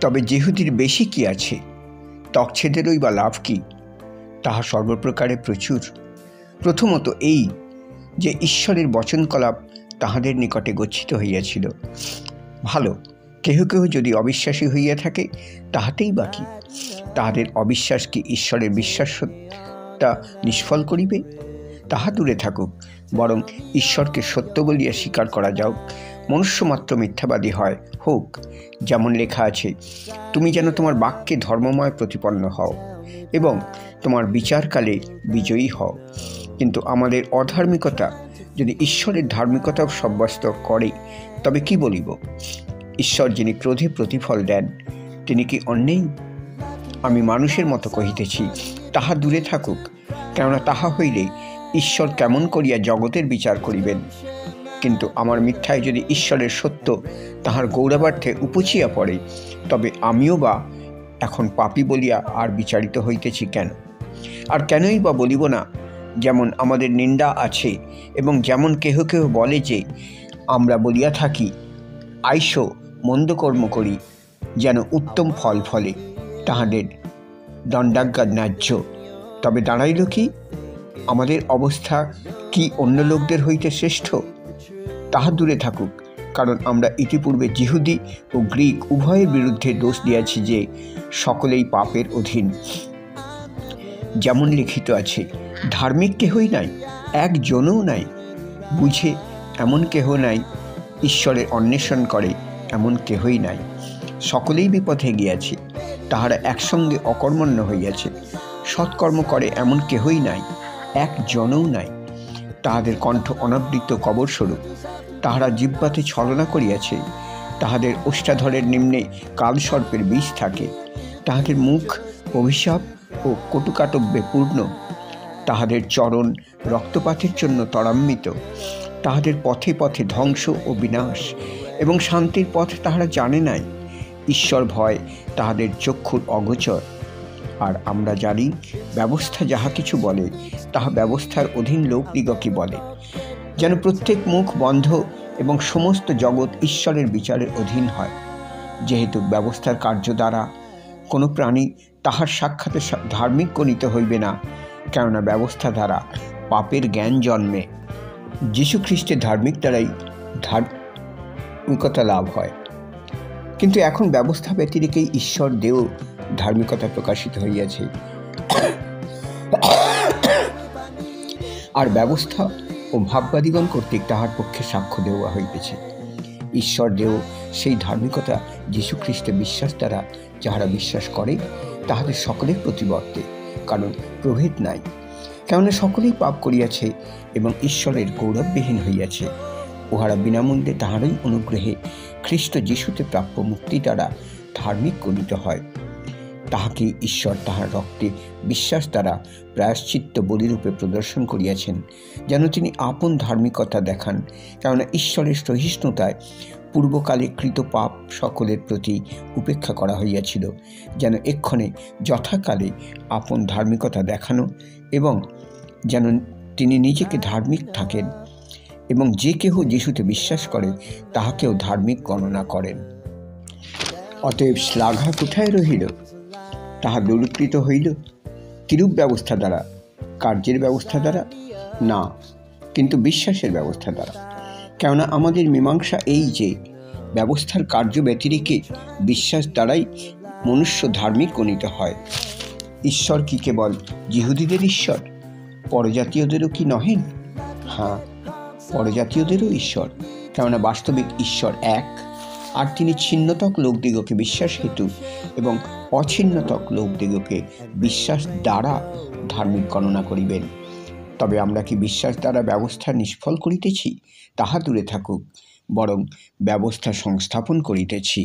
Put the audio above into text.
তবে যেহুদির বেশি কি আছে, তকছেদেরই বা লাভ কি? তাহা সর্বপ্রকারে প্রচুর। প্রথমত এই যে ঈশ্বরের বচনকলাপ তাহাদের নিকটে গচ্ছিত হইয়াছিল। ভালো, কেহ কেহ যদি অবিশ্বাসী হইয়া থাকে তাহাতেই বাকি। তাহাদের অবিশ্বাস কি ঈশ্বরের বিশ্বাসতা নিষ্ফল করিবে? তাহা দূরে থাকুক, বরং ঈশ্বরকে সত্য বলিয়া স্বীকার করা যাওক। মনুষ্যমাত্র মিথ্যাবাদী হয়, হোক। যেমন লেখা আছে, তুমি যেন তোমার বাক্যে ধর্মময় প্রতিপন্ন হও এবং তোমার বিচারকালে বিজয়ী হও। কিন্তু আমাদের অধার্মিকতা যদি ঈশ্বরের ধার্মিকতা সাব্যস্ত করে, তবে কি বলিব? ঈশ্বর যিনি ক্রোধে প্রতিফল দেন, তিনি কি অন্যেই? আমি মানুষের মতো কহিতেছি, তাহা দূরে থাকুক। কেননা তাহা হইলে ঈশ্বর কেমন করিয়া জগতের বিচার করিবেন? কিন্তু আমার মিথ্যায় যদি ঈশ্বরের সত্য তাহার গৌরবার্থে উপচিয়া পড়ে, তবে আমিও বা এখন পাপী বলিয়া আর বিচারিত হইতেছি কেন? আর কেনই বা বলিব না? যেমন আমাদের নিন্দা আছে, এবং যেমন কেহ কেহ বলে যে আমরা বলিয়া থাকি, আইসো মন্দ কর্ম করি যেন উত্তম ফল ফলে, তাহাদের দণ্ডাজ্ঞা ন্যায্য। তবে দাঁড়াইল কি? আমাদের অবস্থা কি অন্য লোকদের হইতে শ্রেষ্ঠ? তাহা দূরে থাকুক, কারণ আমরা ইতিপূর্বে যিহুদি ও গ্রিক উভয়ের বিরুদ্ধে দোষ দিয়াছি যে সকলেই পাপের অধীন। যেমন লিখিত আছে, ধার্মিক কেহই নাই, একজনও নাই। বুঝে এমন কেহ নাই, ঈশ্বরের অন্বেষণ করে এমন কেহই নাই। সকলেই বিপথে গিয়াছে, তাহারা একসঙ্গে অকর্মণ্য হইয়াছে। সৎকর্ম করে এমন কেহই নাই, একজনও নাই। তাহাদের কণ্ঠ অনাবৃত কবরস্বরূপ, তাহারা জিহ্বাতে ছলনা করিয়াছে। তাহাদের ওষ্ঠাধরের নিম্নে কালসর্পের বিষ থাকে। তাহাদের মুখ অভিশাপ ও কটুকাটব্যে পূর্ণ। তাহাদের চরণ রক্তপাতের জন্য ত্বরান্বিত। তাহাদের পথে পথে ধ্বংস ও বিনাশ, এবং শান্তির পথ তাহারা জানে নাই। ঈশ্বর ভয় তাহাদের চক্ষুর অগোচর। আর আমরা জানি, ব্যবস্থা যাহা কিছু বলে তাহা ব্যবস্থার অধীন লোকদিগকে বলে, যেন প্রত্যেক মুখ বন্ধ এবং সমস্ত জগৎ ঈশ্বরের বিচারের অধীন হয়। যেহেতু ব্যবস্থার কার্য দ্বারা কোনো প্রাণী তাহার সাক্ষাতে ধার্মিক গণিত হইবে না, কেননা ব্যবস্থা দ্বারা পাপের জ্ঞান জন্মে। যীশু খ্রিস্টের ধার্মিক দ্বারাই ধার্মিকতা লাভ হয়। কিন্তু এখন ব্যবস্থা ব্যতিরেকেই ঈশ্বর দেও ধার্মিকতা প্রকাশিত হইয়াছে, আর ব্যবস্থা ও ভাববাদীগণ কর্তৃক তাহার পক্ষে সাক্ষ্য দেওয়া হইতেছে। ঈশ্বর দেও সেই ধার্মিকতা যীশু খ্রিস্টে বিশ্বাস দ্বারা যাহারা বিশ্বাস করে তাহাদের সকলের প্রতিবর্তে, কারণ প্রভেদ নাই। কেননা সকলেই পাপ করিয়াছে এবং ঈশ্বরের গৌরববিহীন হইয়াছে। উহারা বিনামূল্যে তাহারই অনুগ্রহে খ্রিস্ট যীশুতে প্রাপ্য মুক্তি দ্বারা ধার্মিক গণিত হয়। তাহাকে ঈশ্বর তাহার রক্তে বিশ্বাস দ্বারা প্রায়শ্চিত্ত বলিরূপে প্রদর্শন করিয়াছেন, যেন তিনি আপন ধার্মিকতা দেখান। কেননা ঈশ্বরের সহিষ্ণুতায় পূর্বকালে কৃত পাপ সকলের প্রতি উপেক্ষা করা হইয়াছিল, যেন এক্ষণে যথাকালে আপন ধার্মিকতা দেখানো, এবং যেন তিনি নিজেকে ধার্মিক থাকেন, এবং যে কেহ যিশুতে বিশ্বাস করে তাহাকেও ধার্মিক গণনা করেন। অতএব শ্লাঘা কোথায় রহিল? তাহা দুরীকৃত হইল কিরূপ ব্যবস্থা দ্বারা? কার্যের ব্যবস্থা দ্বারা না, কিন্তু বিশ্বাসের ব্যবস্থা দ্বারা। কেননা আমাদের মীমাংসা এই যে, ব্যবস্থার কার্য ব্যতিরেকে বিশ্বাস দ্বারাই মনুষ্য ধার্মিক গণিত হয়। ঈশ্বর কি কেবল যিহুদিদের ঈশ্বর? পরজাতীয়দেরও কি নহেন? হ্যাঁ, পরজাতীয়দেরও ঈশ্বর। কেননা বাস্তবিক ঈশ্বর এক, আর তিনি ছিন্নতক লোকদিগকে বিশ্বাস হেতু এবং অছিন্নতক লোকদিগকে বিশ্বাস দ্বারা ধার্মিক গণনা করিবেন। তবে আমরা কি বিশ্বাস দ্বারা ব্যবস্থা নিষ্ফল করিতেছি? তাহা দূরে থাকুক, বরং ব্যবস্থা সংস্থাপন করিতেছি।